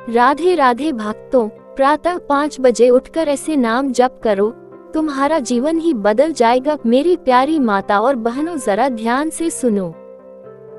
राधे राधे भक्तों, प्रातः 5 बजे उठकर ऐसे नाम जप करो, तुम्हारा जीवन ही बदल जाएगा। मेरी प्यारी माता और बहनों, जरा ध्यान से सुनो।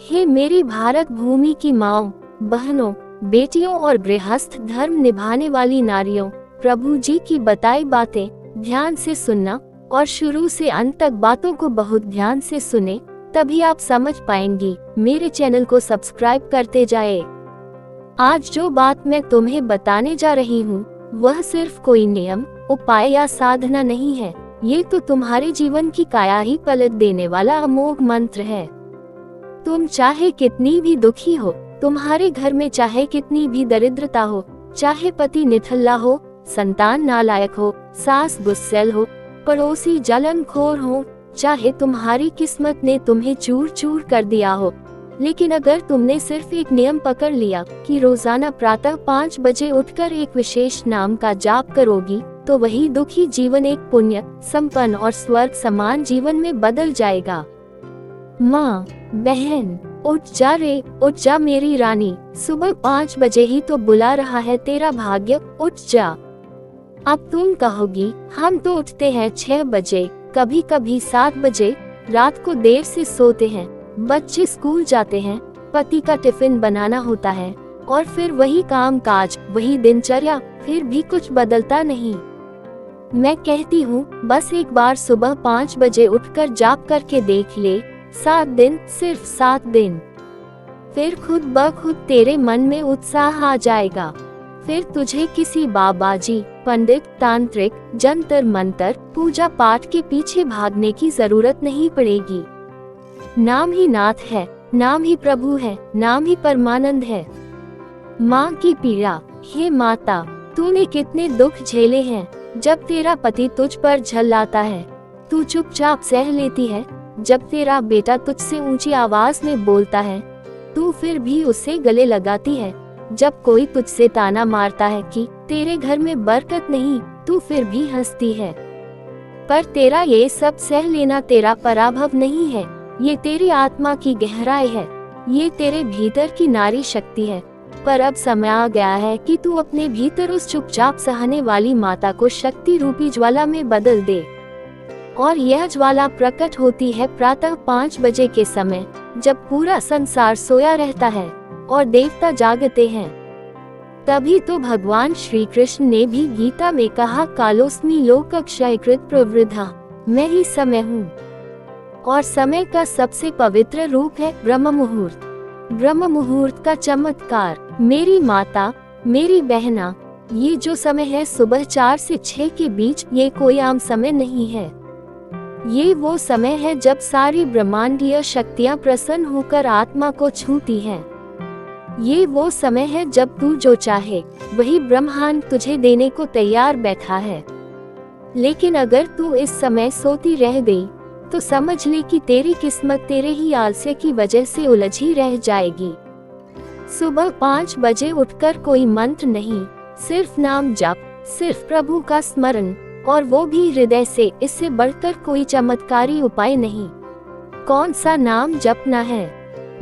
हे मेरी भारत भूमि की माओ, बहनों, बेटियों और गृहस्थ धर्म निभाने वाली नारियों, प्रभु जी की बताई बातें ध्यान से सुनना और शुरू से अंत तक बातों को बहुत ध्यान से सुने, तभी आप समझ पाएंगी। मेरे चैनल को सब्सक्राइब करते जाए। आज जो बात मैं तुम्हें बताने जा रही हूँ वह सिर्फ कोई नियम, उपाय या साधना नहीं है। ये तो तुम्हारे जीवन की काया ही पलट देने वाला अमोघ मंत्र है। तुम चाहे कितनी भी दुखी हो, तुम्हारे घर में चाहे कितनी भी दरिद्रता हो, चाहे पति निठल्ला हो, संतान नालायक हो, सास गुस्सैल हो, पड़ोसी जलनखोर हो, चाहे तुम्हारी किस्मत ने तुम्हें चूर चूर कर दिया हो, लेकिन अगर तुमने सिर्फ एक नियम पकड़ लिया कि रोजाना प्रातः 5 बजे उठकर एक विशेष नाम का जाप करोगी, तो वही दुखी जीवन एक पुण्य, संपन्न और स्वर्ग समान जीवन में बदल जाएगा। माँ, बहन, उठ जा रे, उठ जा मेरी रानी, सुबह 5 बजे ही तो बुला रहा है तेरा भाग्य, उठ जा। अब तुम कहोगी, हम तो उठते हैं 6 बजे, कभी कभी 7 बजे, रात को देर से सोते हैं, बच्चे स्कूल जाते हैं, पति का टिफिन बनाना होता है, और फिर वही काम काज, वही दिनचर्या, फिर भी कुछ बदलता नहीं। मैं कहती हूँ बस एक बार सुबह 5 बजे उठकर जाप करके देख ले, 7 दिन, सिर्फ 7 दिन, फिर खुद ब खुद तेरे मन में उत्साह आ जाएगा। फिर तुझे किसी बाबाजी, पंडित, तांत्रिक, जंतर मंतर, पूजा पाठ के पीछे भागने की जरूरत नहीं पड़ेगी। नाम ही नाथ है, नाम ही प्रभु है, नाम ही परमानंद है। माँ की पीड़ा, हे माता, तूने कितने दुख झेले हैं। जब तेरा पति तुझ पर झल्लाता है, तू चुपचाप सह लेती है। जब तेरा बेटा तुझसे ऊंची आवाज में बोलता है, तू फिर भी उससे गले लगाती है। जब कोई तुझसे ताना मारता है कि तेरे घर में बरकत नहीं, तू फिर भी हंसती है। पर तेरा ये सब सह लेना तेरा पराभव नहीं है, ये तेरी आत्मा की गहराई है, ये तेरे भीतर की नारी शक्ति है। पर अब समय आ गया है कि तू अपने भीतर उस चुपचाप सहने वाली माता को शक्ति रूपी ज्वाला में बदल दे। और यह ज्वाला प्रकट होती है प्रातः 5 बजे के समय, जब पूरा संसार सोया रहता है और देवता जागते हैं। तभी तो भगवान श्री कृष्ण ने भी गीता में कहा, कालोस्मि लोकक्षयकृत प्रवृद्धा, मैं ही समय हूँ। और समय का सबसे पवित्र रूप है ब्रह्म मुहूर्त। ब्रह्म मुहूर्त का चमत्कार, मेरी माता, मेरी बहना, ये जो समय है सुबह 4 से 6 के बीच, ये कोई आम समय नहीं है। ये वो समय है जब सारी ब्रह्मांडीय शक्तियाँ प्रसन्न होकर आत्मा को छूती हैं। ये वो समय है जब तू जो चाहे वही ब्रह्मांड तुझे देने को तैयार बैठा है। लेकिन अगर तू इस समय सोती रह गई, तो समझ ले कि तेरी किस्मत तेरे ही आलस्य की वजह से उलझी रह जाएगी। सुबह 5 बजे उठकर कोई मंत्र नहीं, सिर्फ नाम जप, सिर्फ प्रभु का स्मरण, और वो भी हृदय से। इससे बढ़कर कोई चमत्कारी उपाय नहीं। कौन सा नाम जपना है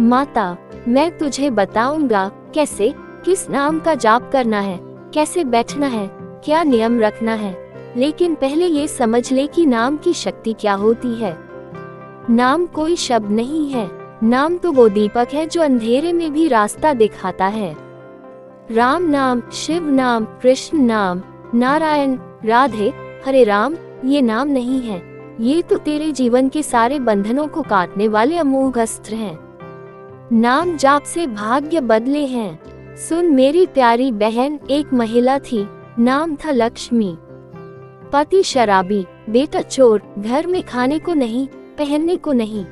माता, मैं तुझे बताऊंगा कैसे, किस नाम का जाप करना है, कैसे बैठना है, क्या नियम रखना है। लेकिन पहले ये समझ ले कि नाम की शक्ति क्या होती है। नाम कोई शब्द नहीं है, नाम तो वो दीपक है जो अंधेरे में भी रास्ता दिखाता है। राम नाम, शिव नाम, कृष्ण नाम, नारायण, राधे, हरे राम, ये नाम नहीं है। ये तो तेरे जीवन के सारे बंधनों को काटने वाले अमोघ अस्त्र हैं। नाम जाप से भाग्य बदले हैं। सुन मेरी प्यारी बहन, एक महिला थी, नाम था लक्ष्मी। पति शराबी, बेटा चोर, घर में खाने को नहीं, पहनने को नहीं।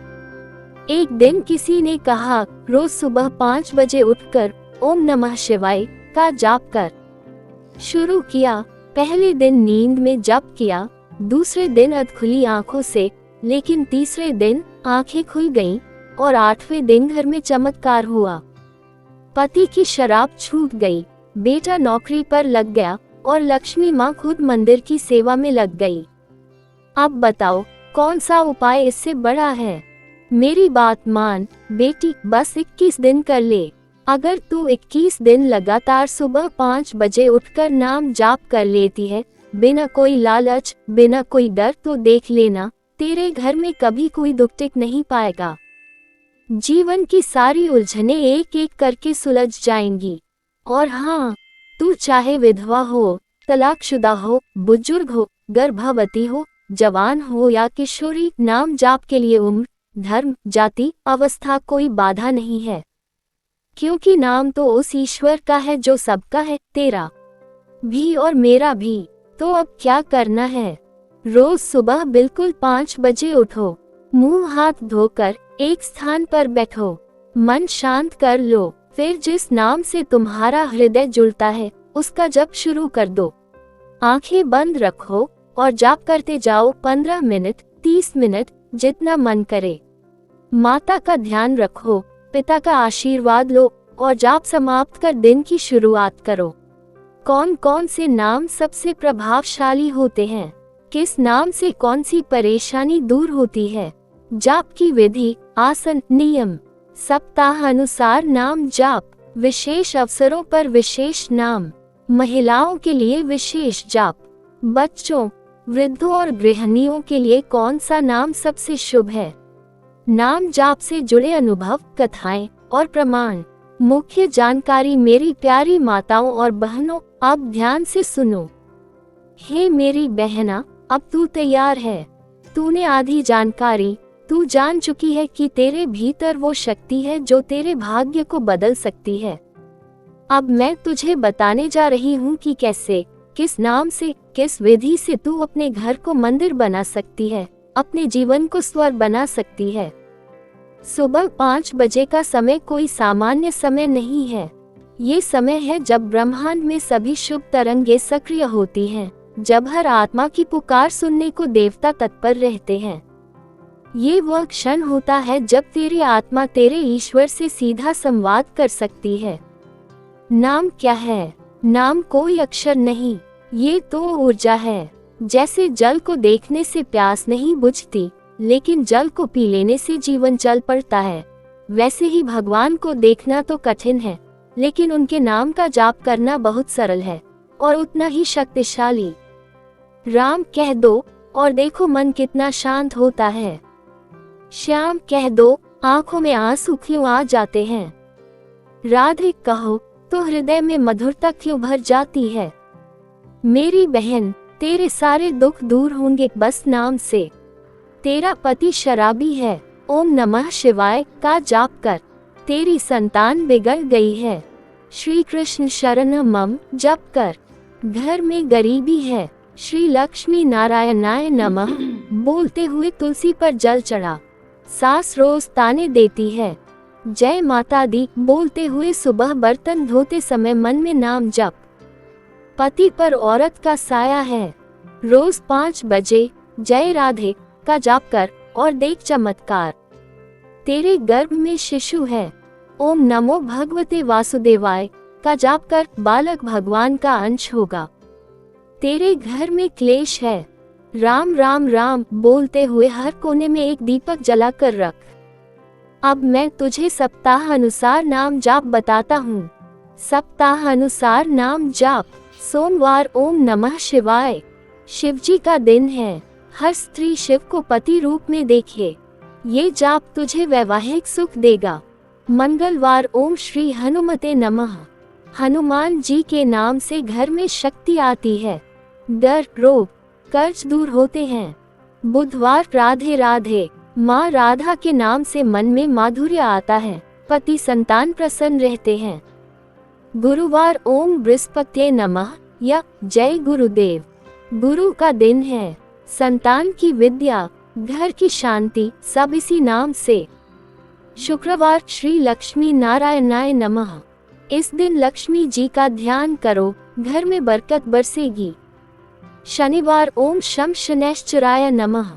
एक दिन किसी ने कहा, रोज सुबह 5 बजे उठकर ओम नमः शिवाय का जाप कर। शुरू किया। पहले दिन नींद में जप किया, दूसरे दिन अधखुली आंखों से, लेकिन तीसरे दिन आंखें खुल गईं और 8वें दिन घर में चमत्कार हुआ। पति की शराब छूट गई, बेटा नौकरी पर लग गया और लक्ष्मी माँ खुद मंदिर की सेवा में लग गई। अब बताओ कौन सा उपाय इससे बड़ा है। मेरी बात मान बेटी, बस 21 दिन कर ले। अगर तू 21 दिन लगातार सुबह 5 बजे उठकर नाम जाप कर लेती है, बिना कोई लालच, बिना कोई डर, तो देख लेना तेरे घर में कभी कोई दुख टिक नहीं पाएगा। जीवन की सारी उलझनें एक एक करके सुलझ जाएंगी। और हाँ, तू चाहे विधवा हो, तलाकशुदा हो, बुजुर्ग हो, गर्भवती हो, जवान हो या किशोरी, नाम जाप के लिए उम्र, धर्म, जाति, अवस्था कोई बाधा नहीं है। क्योंकि नाम तो उस ईश्वर का है जो सबका है, तेरा भी और मेरा भी। तो अब क्या करना है? रोज सुबह बिल्कुल 5 बजे उठो, मुंह हाथ धोकर एक स्थान पर बैठो, मन शांत कर लो, फिर जिस नाम से तुम्हारा हृदय जुड़ता है उसका जप शुरू कर दो। आंखें बंद रखो और जाप करते जाओ 15 मिनट, 30 मिनट, जितना मन करे। माता का ध्यान रखो, पिता का आशीर्वाद लो और जाप समाप्त कर दिन की शुरुआत करो। कौन कौन से नाम सबसे प्रभावशाली होते हैं? किस नाम से कौन सी परेशानी दूर होती है? जाप की विधि, आसन, नियम। सप्ताह अनुसार नाम जाप, विशेष अवसरों पर विशेष नाम, महिलाओं के लिए विशेष जाप, बच्चों, वृद्धों और गृहिणियों के लिए कौन सा नाम सबसे शुभ है? नाम जाप से जुड़े अनुभव, कथाएं और प्रमाण। मुख्य जानकारी मेरी प्यारी माताओं और बहनों, अब ध्यान से सुनो। हे मेरी बहना, अब तू तैयार है। तूने आधी जानकारी, तू जान चुकी है कि तेरे भीतर वो शक्ति है जो तेरे भाग्य को बदल सकती है। अब मैं तुझे बताने जा रही हूँ कि कैसे, किस नाम से, किस विधि से तू अपने घर को मंदिर बना सकती है, अपने जीवन को स्वर्ग बना सकती है। सुबह 5 बजे का समय कोई सामान्य समय नहीं है। ये समय है जब ब्रह्मांड में सभी शुभ तरंगे सक्रिय होती हैं, जब हर आत्मा की पुकार सुनने को देवता तत्पर रहते हैं। ये वह क्षण होता है जब तेरी आत्मा तेरे ईश्वर से सीधा संवाद कर सकती है। नाम क्या है? नाम कोई अक्षर नहीं, ये तो ऊर्जा है। जैसे जल को देखने से प्यास नहीं बुझती, लेकिन जल को पी लेने से जीवन चल पड़ता है, वैसे ही भगवान को देखना तो कठिन है, लेकिन उनके नाम का जाप करना बहुत सरल है और उतना ही शक्तिशाली। राम कह दो और देखो मन कितना शांत होता है। श्याम कह दो, आंखों में आंसू क्यों आ जाते हैं। राधे कहो तो हृदय में मधुरता क्यों भर जाती है। मेरी बहन, तेरे सारे दुख दूर होंगे बस नाम से। तेरा पति शराबी है, ओम नमः शिवाय का जाप कर। तेरी संतान बिगड़ गई है, श्री कृष्ण शरण मम जप कर। घर में गरीबी है, श्री लक्ष्मी नारायणाय नमः बोलते हुए तुलसी पर जल चढ़ा। सास रोज ताने देती है, जय माता दी बोलते हुए सुबह बर्तन धोते समय मन में नाम जप। पति पर औरत का साया है, रोज 5 बजे जय राधे का जाप कर और देख चमत्कार। तेरे गर्भ में शिशु है, ओम नमो भगवते वासुदेवाय का जाप कर, बालक भगवान का अंश होगा। तेरे घर में क्लेश है, राम राम राम बोलते हुए हर कोने में एक दीपक जलाकर रख। अब मैं तुझे सप्ताह अनुसार नाम जाप बताता हूँ। सप्ताह अनुसार नाम जाप। सोमवार ओम नमः शिवाय, शिवजी का दिन है। हर स्त्री शिव को पति रूप में देखे, ये जाप तुझे वैवाहिक सुख देगा। मंगलवार ओम श्री हनुमते नमः, हनुमान जी के नाम से घर में शक्ति आती है, डर, रोग, कर्ज दूर होते हैं। बुधवार राधे राधे, माँ राधा के नाम से मन में माधुर्य आता है, पति संतान प्रसन्न रहते हैं। गुरुवार ओम बृहस्पत्ये नमः या जय गुरुदेव, गुरु का दिन है। संतान की विद्या, घर की शांति, सब इसी नाम से। शुक्रवार श्री लक्ष्मी नारायणाय नमः, इस दिन लक्ष्मी जी का ध्यान करो, घर में बरकत बरसेगी। शनिवार ओम शम शनैश्चराय नमः,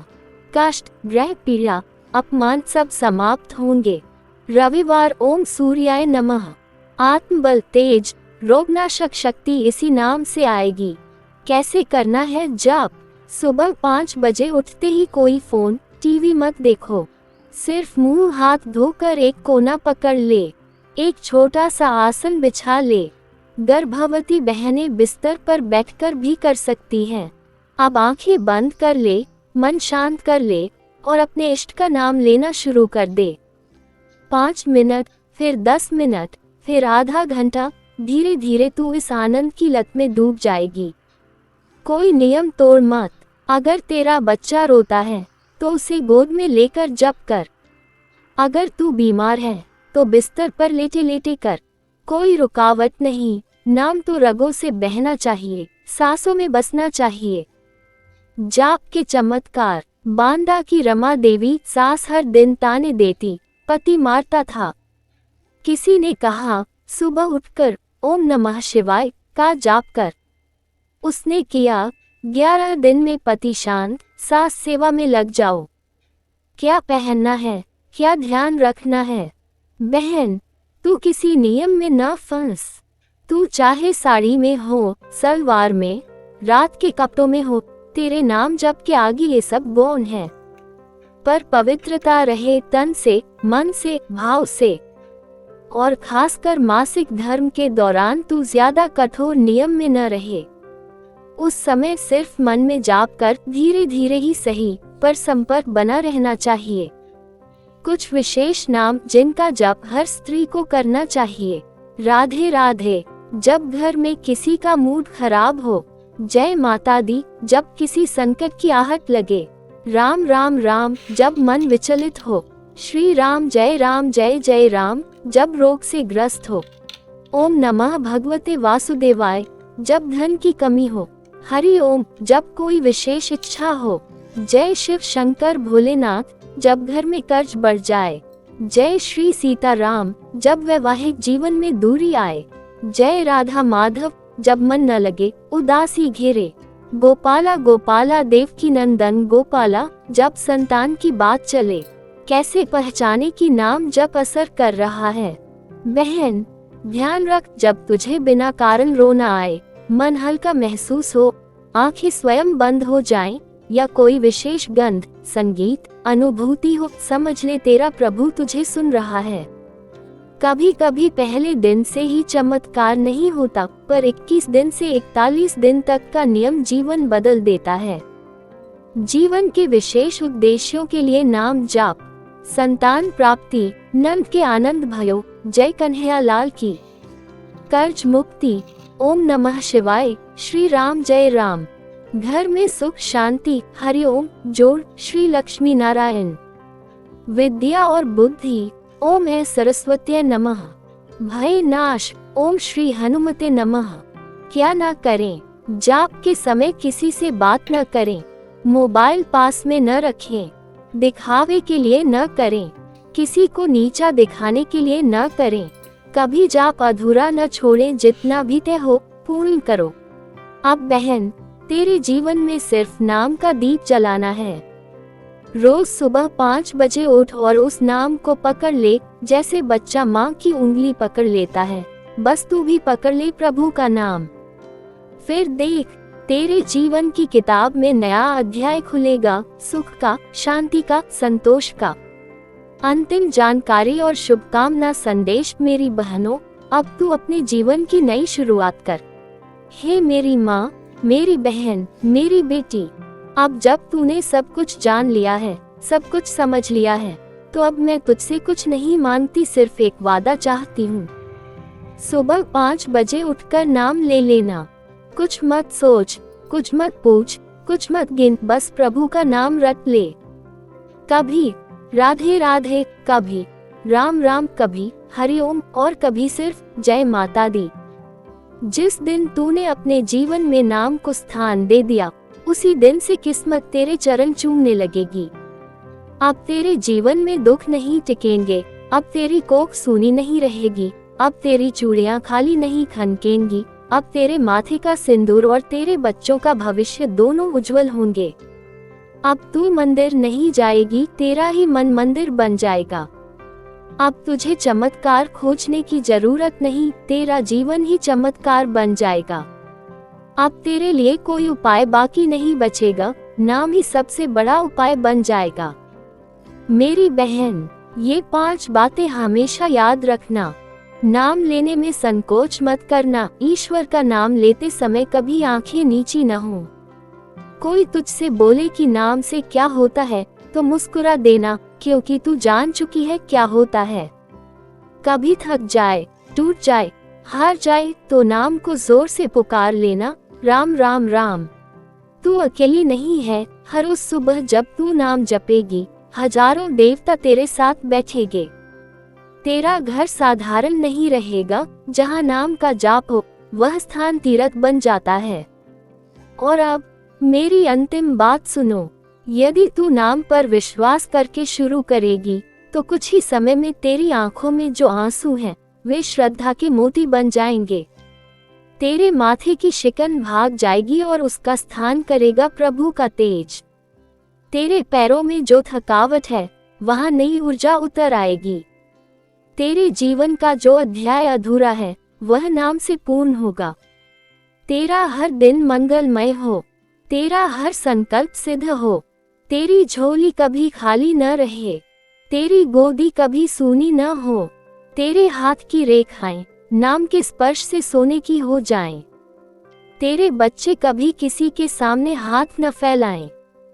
कष्ट, ग्रह पीड़ा, अपमान सब समाप्त होंगे। रविवार ओम सूर्याय नमः, आत्मबल, तेज, रोगनाशक शक्ति इसी नाम से आएगी। कैसे करना है जाप? सुबह 5 बजे उठते ही कोई फोन, टीवी मत देखो, सिर्फ मुंह हाथ धोकर एक कोना पकड़ ले। एक छोटा सा आसन बिछा ले। गर्भवती बहनें बिस्तर पर बैठकर भी कर सकती हैं। अब आंखें बंद कर ले, मन शांत कर ले और अपने इष्ट का नाम लेना शुरू कर दे। 5 मिनट, फिर 10 मिनट, फिर आधा घंटा। धीरे धीरे तू इस आनंद की लत में डूब जाएगी। कोई नियम तोड़ मत। अगर तेरा बच्चा रोता है तो उसे गोद में लेकर जप कर। अगर तू बीमार है तो बिस्तर पर लेटे लेटे कर। कोई रुकावट नहीं, नाम तो रगों से बहना चाहिए, सांसों में बसना चाहिए। जाप के चमत्कार। बांदा की रमा देवी सास हर दिन ताने देती, पति मारता था। किसी ने कहा, सुबह उठकर ओम नमः शिवाय का जाप कर। उसने किया। 11 दिन में पति शांत। सास सेवा में लग जाओ। क्या पहनना है, क्या ध्यान रखना है? बहन, तू किसी नियम में न फंस। तू चाहे साड़ी में हो, सलवार में, रात के कपड़ों में हो, तेरे नाम जप के आगे ये सब गौण है। पर पवित्रता रहे तन से, मन से, भाव से। और खासकर मासिक धर्म के दौरान तू ज्यादा कठोर नियम में न रहे। उस समय सिर्फ मन में जाप कर, धीरे धीरे ही सही, पर संपर्क बना रहना चाहिए। कुछ विशेष नाम जिनका जप हर स्त्री को करना चाहिए। राधे राधे जब घर में किसी का मूड खराब हो। जय माता दी जब किसी संकट की आहट लगे। राम राम राम जब मन विचलित हो। श्री राम जय जय राम जब रोग से ग्रस्त हो। ओम नमः भगवते वासुदेवाय जब धन की कमी हो। हरि ओम जब कोई विशेष इच्छा हो। जय शिव शंकर भोलेनाथ जब घर में कर्ज बढ़ जाए। जय श्री सीताराम जब वैवाहिक जीवन में दूरी आए। जय राधा माधव जब मन न लगे, उदासी घेरे। गोपाला गोपाला देवकी नंदन गोपाला जब संतान की बात चले। कैसे पहचाने कि नाम जप असर कर रहा है? बहन, ध्यान रख, जब तुझे बिना कारण रोना आए, मन हल्का महसूस हो, आंखें स्वयं बंद हो जाएं, या कोई विशेष गंध, संगीत, अनुभूति हो, समझ ले तेरा प्रभु तुझे सुन रहा है। कभी कभी पहले दिन से ही चमत्कार नहीं होता, पर 21 दिन से 41 दिन तक का नियम जीवन बदल देता है। जीवन के विशेष उद्देश्यों के लिए नाम जाप। संतान प्राप्ति, नंद के आनंद भयो, जय कन्हैया लाल की। कर्ज मुक्ति, ओम नमः शिवाय, श्री राम जय राम। घर में सुख शांति, हरि ओम, जोड़, श्री लक्ष्मी नारायण। विद्या और बुद्धि, ओम है सरस्वती नमः। भय नाश, ओम श्री हनुमते नमः। क्या ना करें? जाप के समय किसी से बात न करें। मोबाइल पास में न रखें। दिखावे के लिए न करें। किसी को नीचा दिखाने के लिए न करें। कभी जाप अधूरा न छोड़ें। जितना भी तय हो पूर्ण करो। अब बहन, तेरे जीवन में सिर्फ नाम का दीप जलाना है। रोज सुबह 5 बजे उठ और उस नाम को पकड़ ले, जैसे बच्चा माँ की उंगली पकड़ लेता है। बस तू भी पकड़ ले प्रभु का नाम। फिर देख, तेरे जीवन की किताब में नया अध्याय खुलेगा, सुख का, शांति का, संतोष का। अंतिम जानकारी और शुभकामना संदेश। मेरी बहनों, अब तू अपने जीवन की नई शुरुआत कर। हे मेरी माँ, मेरी बहन, मेरी बेटी, अब जब तूने सब कुछ जान लिया है, सब कुछ समझ लिया है, तो अब मैं तुझसे कुछ नहीं मांगती, सिर्फ एक वादा चाहती हूँ। सुबह 5 बजे उठकर नाम ले लेना। कुछ मत सोच, कुछ मत पूछ, कुछ मत गिन, बस प्रभु का नाम रट ले। कभी राधे राधे, कभी राम राम, कभी हरि ओम, और कभी सिर्फ जय माता दी। जिस दिन तूने अपने जीवन में नाम को स्थान दे दिया, उसी दिन से किस्मत तेरे चरण चूमने लगेगी। अब तेरे जीवन में दुख नहीं टिकेंगे। अब तेरी कोख सूनी नहीं रहेगी। अब तेरी चूड़ियां खाली नहीं खनकेंगी। अब तेरे माथे का सिंदूर और तेरे बच्चों का भविष्य दोनों उज्जवल होंगे। अब तू मंदिर नहीं जाएगी, तेरा ही मन मंदिर बन जाएगा। अब तुझे चमत्कार खोजने की जरूरत नहीं, तेरा जीवन ही चमत्कार बन जाएगा। अब तेरे लिए कोई उपाय बाकी नहीं बचेगा, नाम ही सबसे बड़ा उपाय बन जाएगा। मेरी बहन, ये 5 बातें हमेशा याद रखना। नाम लेने में संकोच मत करना। ईश्वर का नाम लेते समय कभी आंखें नीची न हो। कोई तुझसे बोले कि नाम से क्या होता है तो मुस्कुरा देना, क्योंकि तू जान चुकी है क्या होता है। कभी थक जाए, टूट जाए, हार जाए तो नाम को जोर से पुकार लेना, राम राम राम। तू अकेली नहीं है। हर उस सुबह जब तू नाम जपेगी, हजारों देवता तेरे साथ बैठेंगे। तेरा घर साधारण नहीं रहेगा। जहाँ नाम का जाप हो वह स्थान तीर्थ बन जाता है। और अब मेरी अंतिम बात सुनो। यदि तू नाम पर विश्वास करके शुरू करेगी तो कुछ ही समय में तेरी आंखों में जो आंसू हैं वे श्रद्धा के मोती बन जाएंगे। तेरे माथे की शिकन भाग जाएगी और उसका स्थान करेगा प्रभु का तेज। तेरे पैरों में जो थकावट है वहां नई ऊर्जा उतर आएगी। तेरे जीवन का जो अध्याय अधूरा है वह नाम से पूर्ण होगा। तेरा हर दिन मंगलमय हो। तेरा हर संकल्प सिद्ध हो। तेरी झोली कभी खाली न रहे। तेरी गोदी कभी सूनी न हो। तेरे हाथ की रेखाएं नाम के स्पर्श से सोने की हो जाएं। तेरे बच्चे कभी किसी के सामने हाथ न फैलाएं।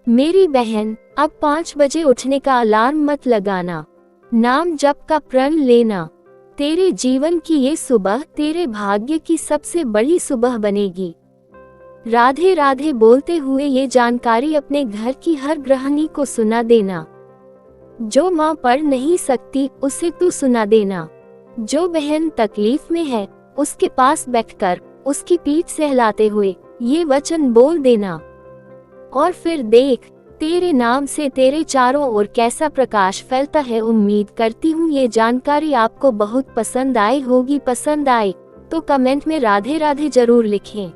मेरी बहन, अब 5 बजे उठने का अलार्म मत लगाना। नाम जप का प्रण लेना। तेरे जीवन की ये सुबह तेरे भाग्य की सबसे बड़ी सुबह बनेगी। राधे राधे बोलते हुए ये जानकारी अपने घर की हर गृहिणी को सुना देना। जो माँ पढ़ नहीं सकती उसे तू सुना देना। जो बहन तकलीफ में है उसके पास बैठकर उसकी पीठ सहलाते हुए ये वचन बोल देना। और फिर देख, तेरे नाम से तेरे चारों ओर कैसा प्रकाश फैलता है। उम्मीद करती हूँ ये जानकारी आपको बहुत पसंद आई होगी। पसंद आए तो कमेंट में राधे राधे जरूर लिखें।